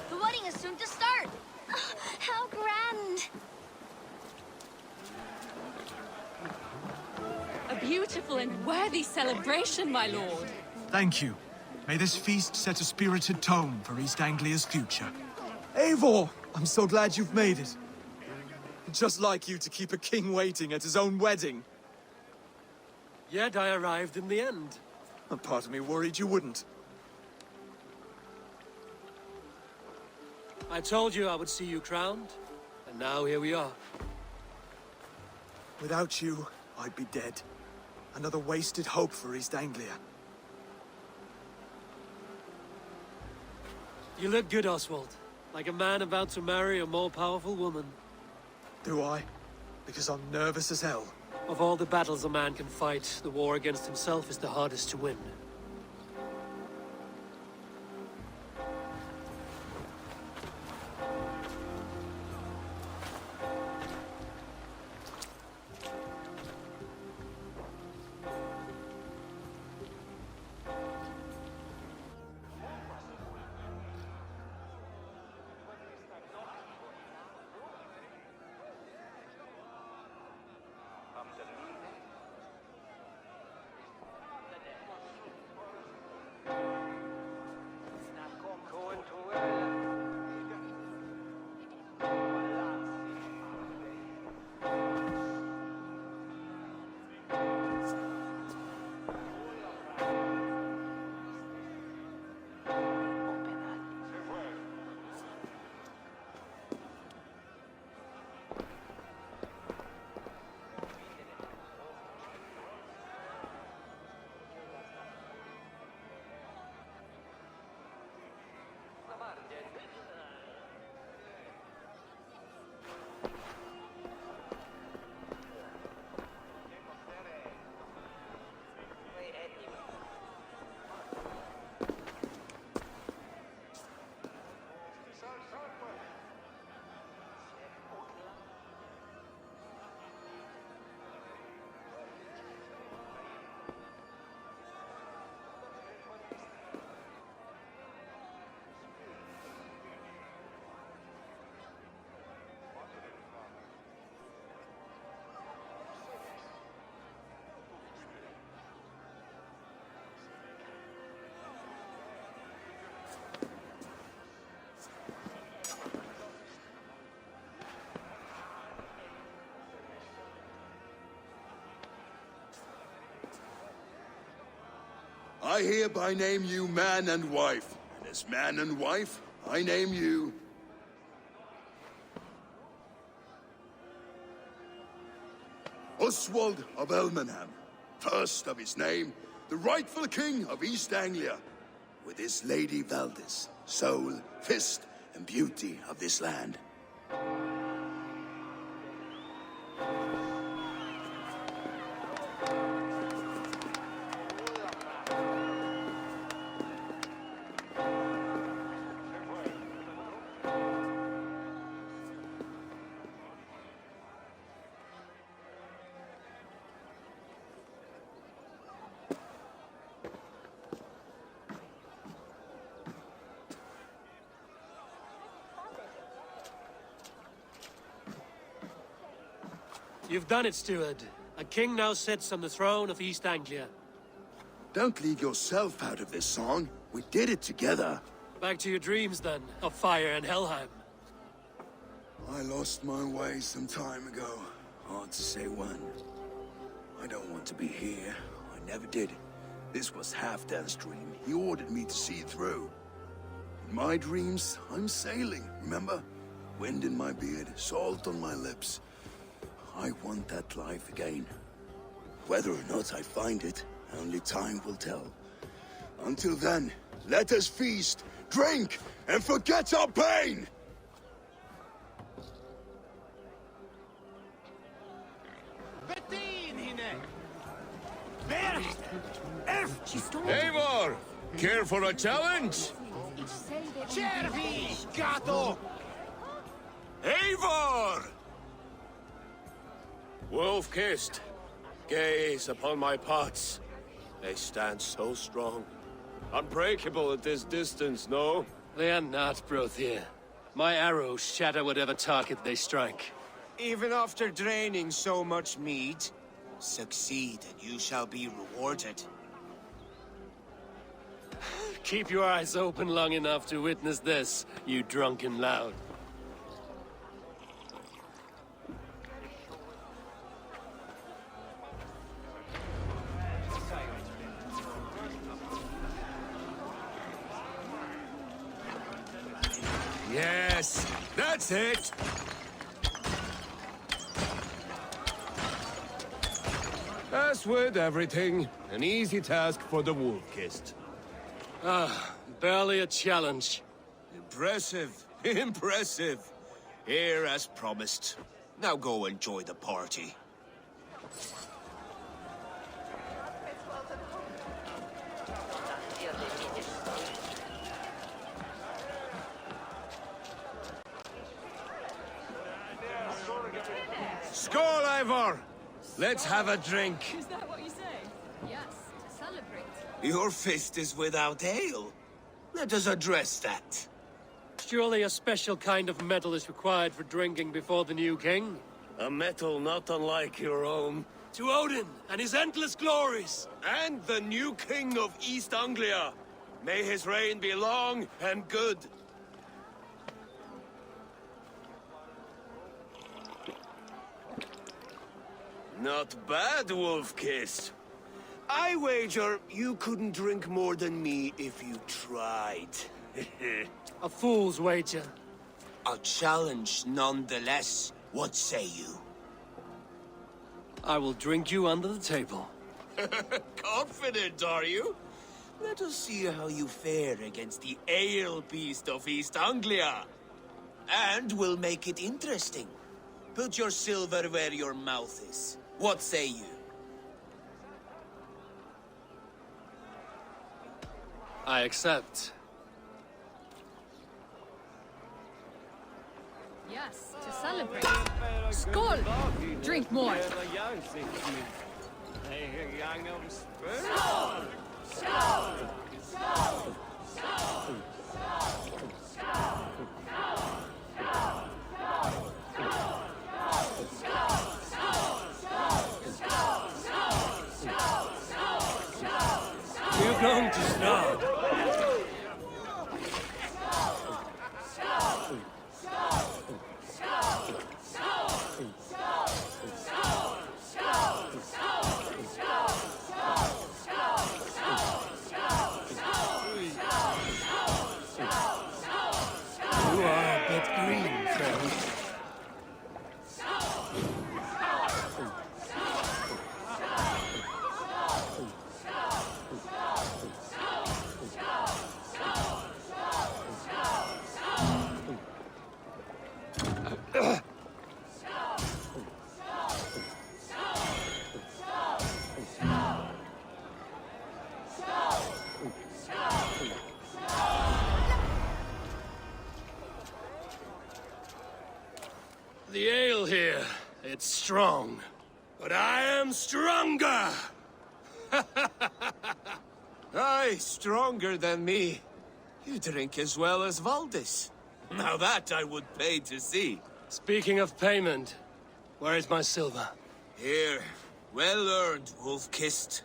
The wedding is soon to start! Oh, how grand! A beautiful and worthy celebration, my lord. Thank you. May this feast set a spirited tone for East Anglia's future. Eivor! I'm so glad you've made it. Just like you to keep a king waiting at his own wedding. Yet I arrived in the end. A part of me worried you wouldn't. I told you I would see you crowned, and now here we are. Without you, I'd be dead. Another wasted hope for East Anglia. You look good, Oswald. Like a man about to marry a more powerful woman. Do I? Because I'm nervous as hell. Of all the battles a man can fight, the war against himself is the hardest to win. I hereby name you man and wife, and as man and wife, I name you... Oswald of Elmenham, first of his name, the rightful king of East Anglia, with his lady Valdis, soul, fist, and beauty of this land. You've done it, steward. A king now sits on the throne of East Anglia. Don't leave yourself out of this song. We did it together. Back to your dreams, then, of fire and Helheim. I lost my way some time ago. Hard to say when. I don't want to be here. I never did. This was Halfdan's dream. He ordered me to see it through. In my dreams, I'm sailing, remember? Wind in my beard, salt on my lips. I want that life again. Whether or not I find it, only time will tell. Until then, let us feast, drink, and forget our pain! Eivor! Care for a challenge? Eivor! Wolf-kissed, gaze upon my pots. They stand so strong. Unbreakable at this distance, no? They are not, Brothier. My arrows shatter whatever target they strike. Even after draining so much mead, succeed and you shall be rewarded. Keep your eyes open long enough to witness this, you drunken lout. Yes, that's it. As with everything, an easy task for the wolf-kissed. Barely a challenge. Impressive, impressive. Here as promised. Now go enjoy the party. Skål, Ivor! Let's have a drink. Is that what you say? Yes, to celebrate. Your fist is without ale. Let us address that. Surely a special kind of metal is required for drinking before the new king? A metal not unlike your own. To Odin and his endless glories! And the new king of East Anglia. May his reign be long and good. Not bad, Wolf-Kiss. I wager you couldn't drink more than me if you tried. A fool's wager. A challenge nonetheless. What say you? I will drink you under the table. Confident, are you? Let us see how you fare against the ale beast of East Anglia. And we'll make it interesting. Put your silver where your mouth is. What say you? I accept. Yes, to celebrate. Skål! Drink more. You're going to start. You are a bit green, friend. The ale here, it's strong. But I am stronger! Aye, stronger than me. You drink as well as Valdis. Now that I would pay to see. Speaking of payment, where is my silver? Here, well earned, wolf-kissed.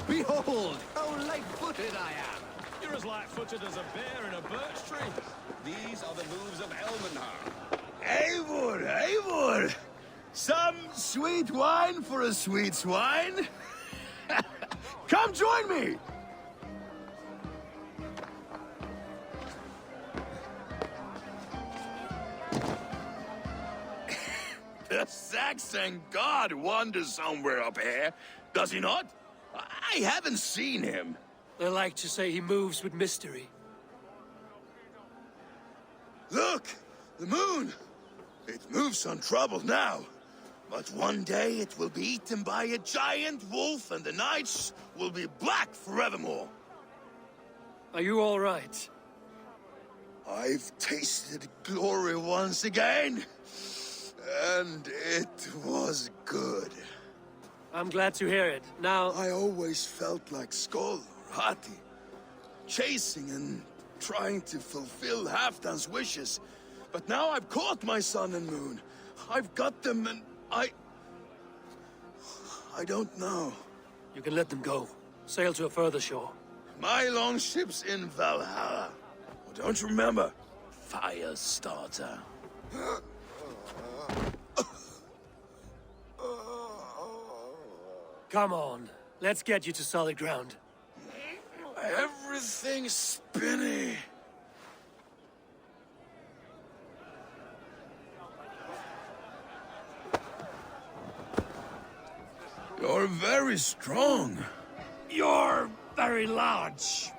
Behold, how light-footed I am! You're as light-footed as a bear in a birch tree. These are the moves of Elmenhar. Eivor, Eivor! Some sweet wine for a sweet swine? Come join me! The Saxon god wanders somewhere up here, does he not? I haven't seen him. They like to say he moves with mystery. Look! The moon! It moves untroubled now. But one day it will be eaten by a giant wolf and the nights will be black forevermore. Are you all right? I've tasted glory once again. And It was good. I'm glad to hear it. Now, I always felt like Skoll or Hati, chasing and trying to fulfill Halfdan's wishes. But now I've caught my sun and moon. I've got them and I don't know. you can let them go. Sail to a further shore. My longship's in Valhalla. Oh, don't you remember? Fire starter. Come on, let's get you to solid ground. Everything's spinny. You're very strong. You're very large.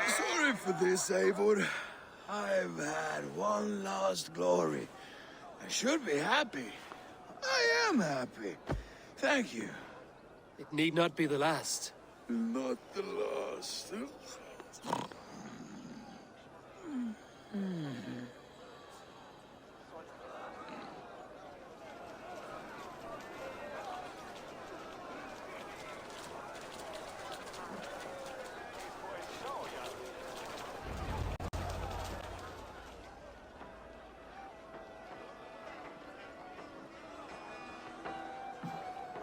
Sorry for this, Eivor. I've had one last glory. I should be happy. I am happy. Thank you. It need not be the last. Not the last.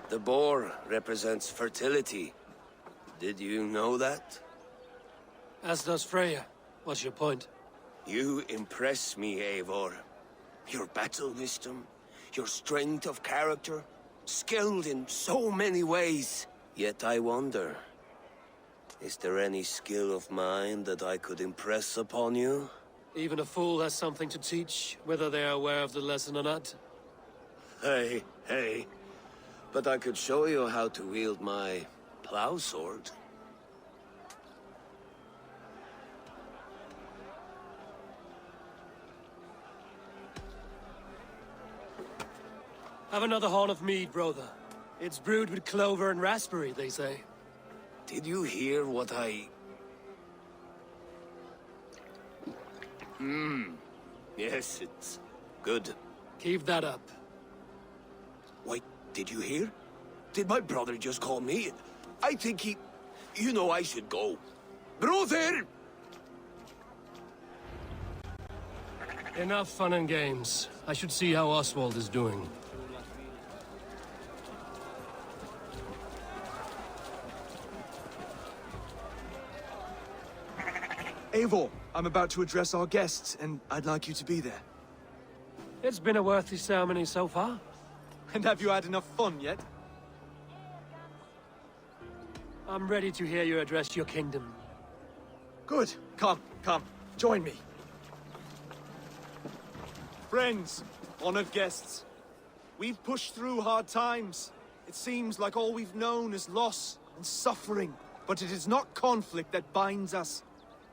The boar represents fertility. Did you know that? As does Freya. What's your point? You impress me, Eivor. Your battle wisdom, your strength of character, skilled in so many ways. Yet I wonder, is there any skill of mine that I could impress upon you? Even a fool has something to teach, whether they are aware of the lesson or not. Hey. But I could show you how to wield my plow sword. Have another horn of mead, brother. It's brewed with clover and raspberry, they say. Did you hear what I... Yes, it's good. Keep that up. Wait, did you hear? Did my brother just call me? I think he... You know I should go. Brother! Enough fun and games. I should see how Oswald is doing. Eivor, I'm about to address our guests, and I'd like you to be there. It's been a worthy ceremony so far. And have you had enough fun yet? I'm ready to hear you address your kingdom. Good. Come, join me. Friends, honored guests, we've pushed through hard times. It seems like all we've known is loss and suffering, but it is not conflict that binds us.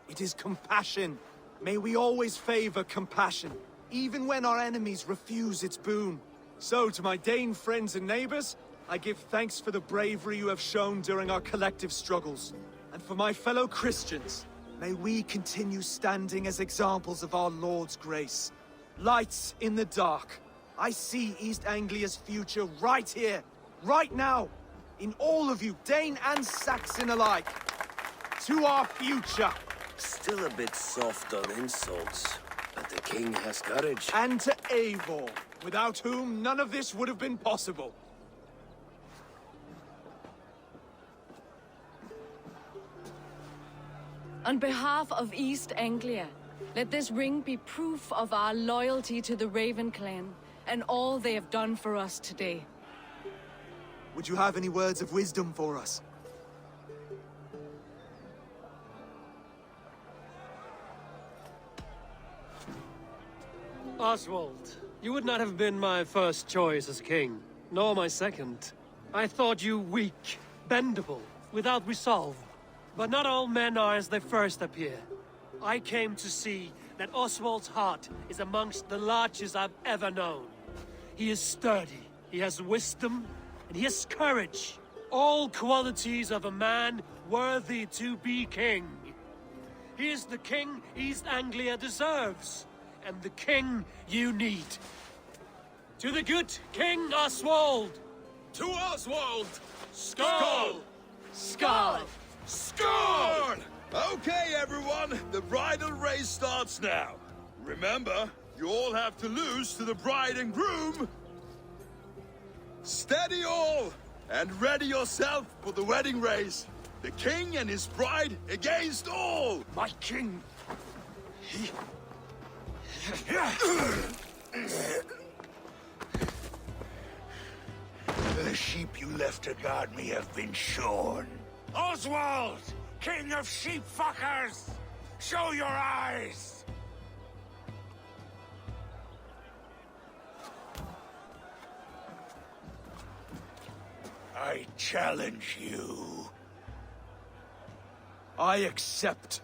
It is compassion. May we always favor compassion, even when our enemies refuse its boon. So, to my Dane friends and neighbors, I give thanks for the bravery you have shown during our collective struggles. And for my fellow Christians, may we continue standing as examples of our Lord's grace. Lights in the dark. I see East Anglia's future right here, right now, in all of you, Dane and Saxon alike. To our future. Still a bit soft on insults, but the king has courage. And to Eivor, without whom none of this would have been possible. On behalf of East Anglia, let this ring be proof of our loyalty to the Raven clan and all they have done for us today. Would you have any words of wisdom for us? Oswald, you would not have been my first choice as king, nor my second. I thought you weak, bendable, without resolve. But not all men are as they first appear. I came to see that Oswald's heart is amongst the largest I've ever known. He is sturdy, he has wisdom, and he has courage. all qualities of a man worthy to be king. He is the king East Anglia deserves, and the king you need. To the good King Oswald! To Oswald! Skull! Skull! Score! Okay, everyone, the bridal race starts now. Remember, you all have to lose to the bride and groom. Steady all, and ready yourself for the wedding race. The king and his bride against all. My king. The sheep you left to guard me have been shorn. Oswald, king of sheep fuckers! Show your eyes! I challenge you. I accept.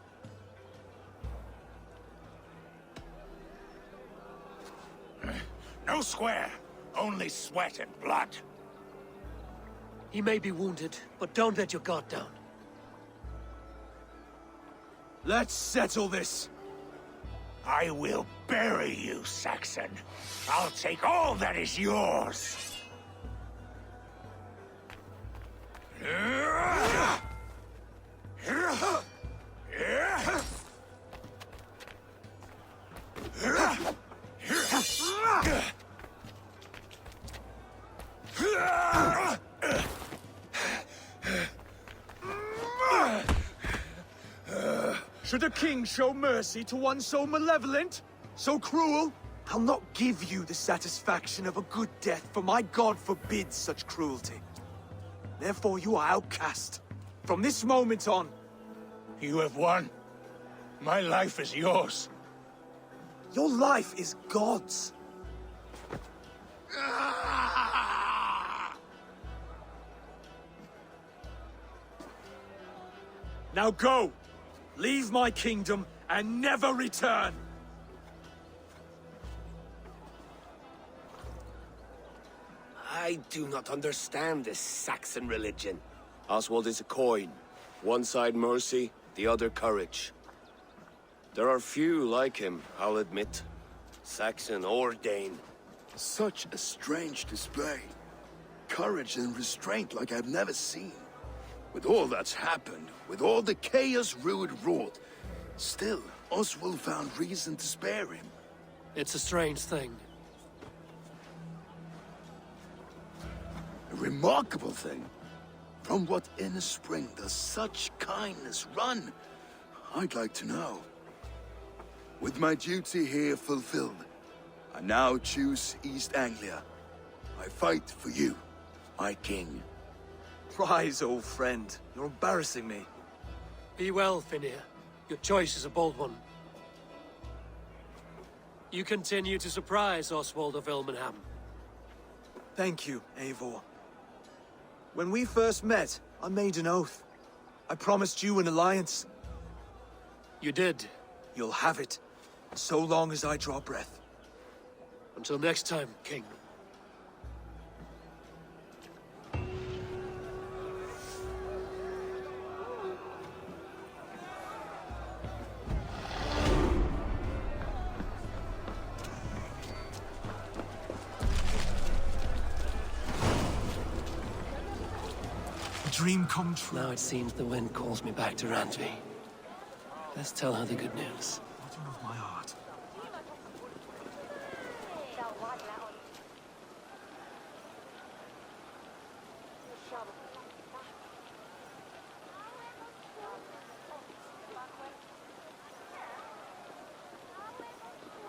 No square, only sweat and blood. He may be wounded, but don't let your guard down. Let's settle this. I will bury you, Saxon. I'll take all that is yours. Should a king show mercy to one so malevolent? So cruel? I'll not give you the satisfaction of a good death, for my god forbids such cruelty. Therefore you are outcast. From this moment on. You have won. My life is yours. Your life is God's. Now go! Leave my kingdom and never return! I do not understand this Saxon religion. Oswald is a coin. One side mercy, the other courage. There are few like him, I'll admit. Saxon or Dane. Such a strange display. Courage and restraint like I've never seen. With all that's happened, with all the chaos Rued wrought, still, Oswald found reason to spare him. It's a strange thing. A remarkable thing. From what inner spring does such kindness run? I'd like to know. With my duty here fulfilled, I now choose East Anglia. I fight for you, my king. Rise, old friend. You're embarrassing me. Be well, Finir. Your choice is a bold one. You continue to surprise Oswald of Ilmenham. Thank you, Eivor. When we first met, I made an oath. I promised you an alliance. You did. You'll have it, so long as I draw breath. Until next time, King. Dream come true. Now it seems the wind calls me back to Randvi. Let's tell her the good news. Bottom of my heart.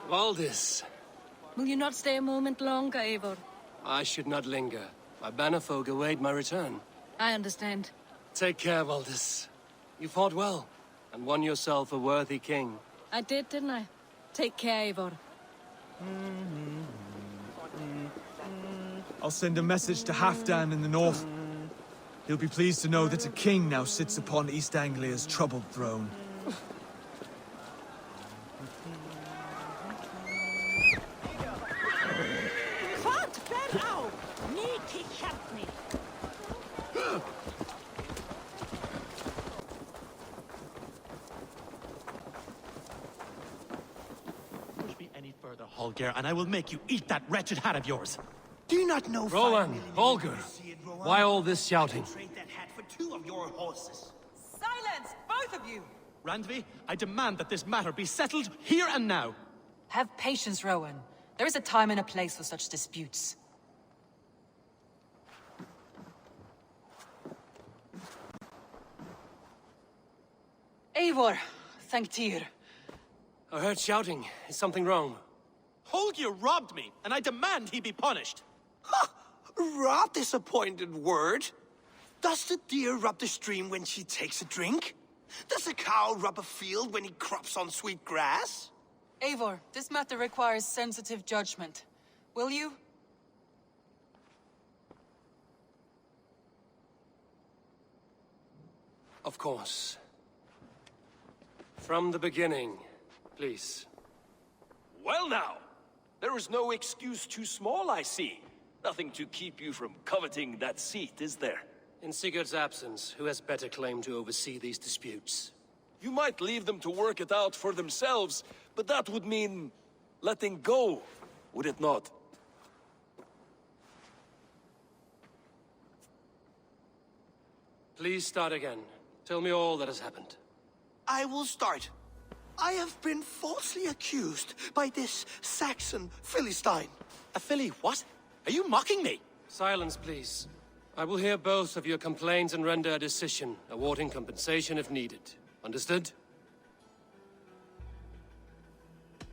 Valdis, Will you not stay a moment longer, Eivor? I should not linger. My banner folk await my return. I understand. Take care, Valdis. You fought well, and won yourself a worthy king. I did, didn't I? Take care, Eivor. I'll send a message to Halfdan in the north. He'll be pleased to know that a king now sits upon East Anglia's troubled throne. Fant, ber au! Ni ki help me! Holger, and I will make you eat that wretched hat of yours. Do you not know... Rowan, Holger, why all this shouting? Trade that hat for 2 of your horses. Silence, both of you! Randvi, I demand that this matter be settled here and now. Have patience, Rowan. There is a time and a place for such disputes. Eivor, thank Tyr. I heard shouting. Is something wrong? Holger robbed me, and I demand he be punished. Rot is a pointed word. Does the deer rub the stream when she takes a drink? Does a cow rub a field when he crops on sweet grass? Eivor, this matter requires sensitive judgment. Will you? Of course. From the beginning, please. Well now, there is no excuse too small, I see. Nothing to keep you from coveting that seat, is there? In Sigurd's absence, who has better claim to oversee these disputes? You might leave them to work it out for themselves, but that would mean letting go, would it not? Please start again. Tell me all that has happened. I will start. I have been falsely accused by this Saxon Philistine. A filly what? Are you mocking me? Silence, please. I will hear both of your complaints and render a decision, awarding compensation if needed. Understood?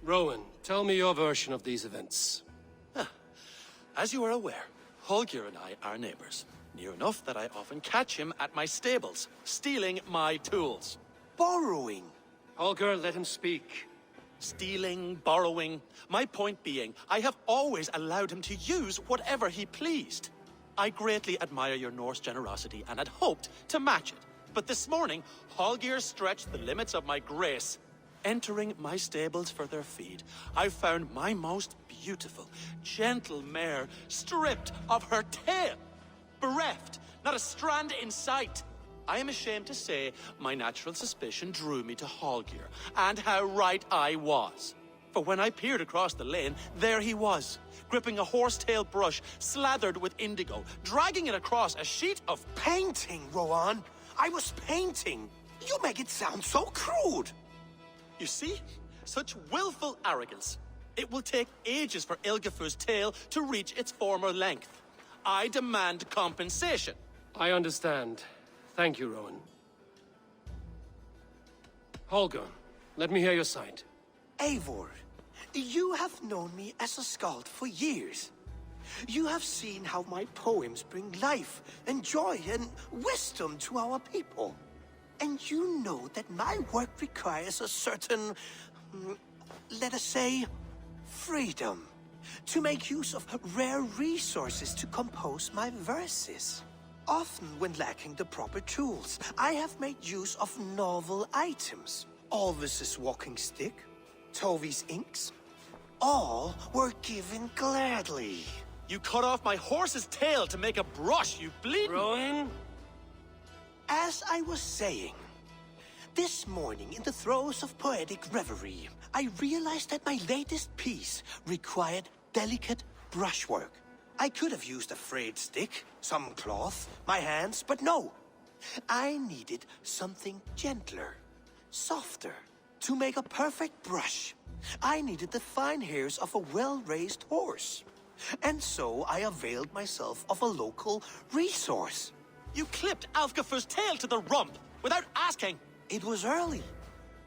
Rowan, tell me your version of these events. As you are aware, Holger and I are neighbors. Near enough that I often catch him at my stables, stealing my tools. Borrowing. Holger, let him speak. Stealing, borrowing. My point being, I have always allowed him to use whatever he pleased. I greatly admire your Norse generosity and had hoped to match it. But this morning, Holger stretched the limits of my grace. Entering my stables for their feed, I found my most beautiful, gentle mare stripped of her tail. Bereft, not a strand in sight. I am ashamed to say my natural suspicion drew me to Holger, and how right I was. For when I peered across the lane, there he was, gripping a horsetail brush slathered with indigo, dragging it across a sheet of... Painting, Rowan. I was painting. You make it sound so crude. You see? Such willful arrogance. It will take ages for Ilgafur's tail to reach its former length. I demand compensation. I understand. Thank you, Rowan. Holger, let me hear your side. Eivor, you have known me as a skald for years. You have seen how my poems bring life and joy and wisdom to our people. And you know that my work requires a certain, let us say, freedom, to make use of rare resources to compose my verses. Often when lacking the proper tools, I have made use of novel items. Alvis's walking stick, Tovi's inks, all were given gladly. You cut off my horse's tail to make a brush, you bleeding... Rowan? As I was saying, this morning in the throes of poetic reverie, I realized that my latest piece required delicate brushwork. I could have used a frayed stick, some cloth, my hands, but no. I needed something gentler, softer. To make a perfect brush, I needed the fine hairs of a well-raised horse. And so I availed myself of a local resource. You clipped Alfgafur's tail to the rump, without asking. It was early.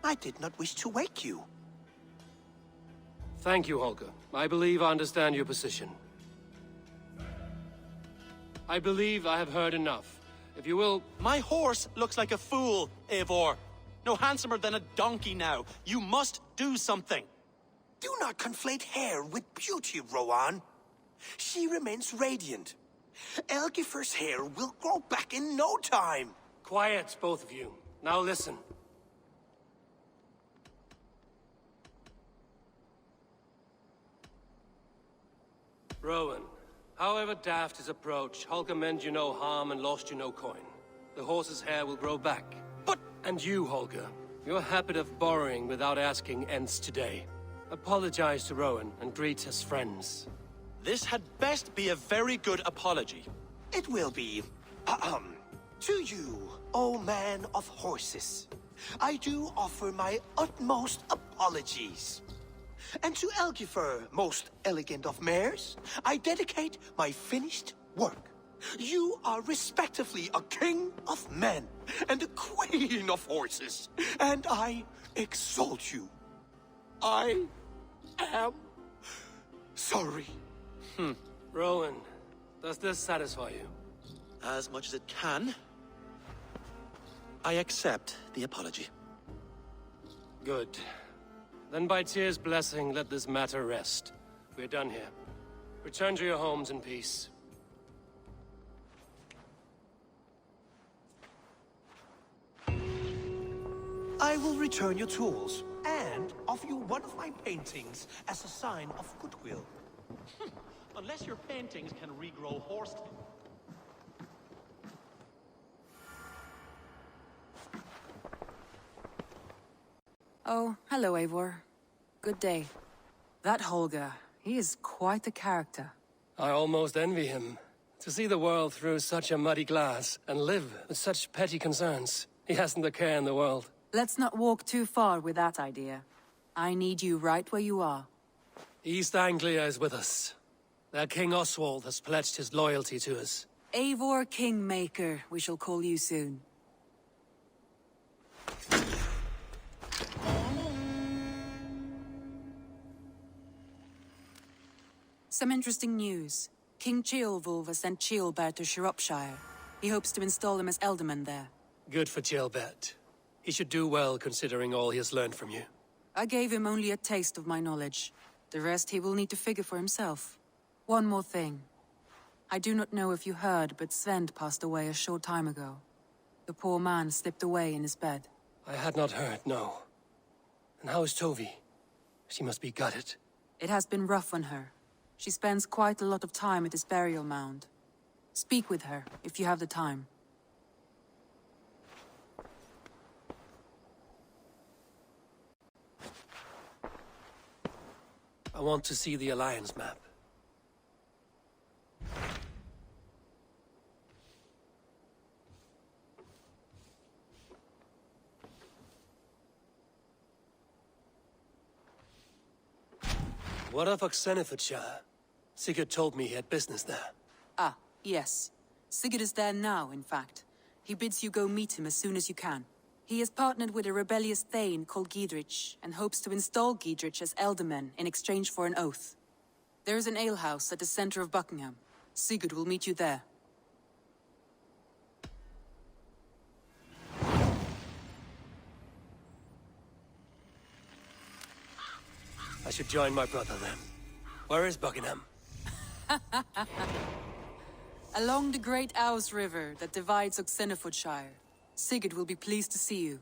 I did not wish to wake you. Thank you, Holger. I believe I understand your position. I believe I have heard enough. If you will... My horse looks like a fool, Eivor. No handsomer than a donkey now. You must do something. Do not conflate hair with beauty, Rowan. She remains radiant. Elgifur's hair will grow back in no time. Quiet, both of you. Now listen. Rowan, however daft his approach, Holger meant you no harm and lost you no coin. The horse's hair will grow back. But... And you, Holger, your habit of borrowing without asking ends today. Apologize to Rowan and greet his friends. This had best be a very good apology. It will be. To you, O man of horses, I do offer my utmost apologies. And to Elgifer, most elegant of mares, I dedicate my finished work. You are respectively a king of men and a queen of horses, and I exalt you. I am sorry. Rowan, does this satisfy you? As much as it can. I accept the apology. Good. Then by Tyr's blessing, let this matter rest. We're done here. Return to your homes in peace. I will return your tools and offer you one of my paintings as a sign of goodwill. Unless your paintings can regrow horse... Oh, hello, Eivor. Good day. That Holger, he is quite a character. I almost envy him. To see the world through such a muddy glass and live with such petty concerns. He hasn't a care in the world. Let's not walk too far with that idea. I need you right where you are. East Anglia is with us. Their King Oswald has pledged his loyalty to us. Eivor Kingmaker, we shall call you soon. Some interesting news. King Ceolwulf has sent Ceolbert to Shropshire. He hopes to install him as Ealdorman there. Good for Ceolbert. He should do well considering all he has learned from you. I gave him only a taste of my knowledge. The rest he will need to figure for himself. One more thing. I do not know if you heard, but Svend passed away a short time ago. The poor man slipped away in his bed. I had not heard, no. And how is Tovi? She must be gutted. It has been rough on her. She spends quite a lot of time at his burial mound. Speak with her, if you have the time. I want to see the Alliance map. What of Oxenfordshire? Sigurd told me he had business there. Ah, yes. Sigurd is there now, in fact. He bids you go meet him as soon as you can. He has partnered with a rebellious Thane called Giedrich, and hopes to install Giedrich as Ealdorman in exchange for an oath. There is an alehouse at the center of Buckingham. Sigurd will meet you there. I should join my brother then. Where is Buckingham? Along the Great Ouse River that divides Oxenfordshire. Sigurd will be pleased to see you.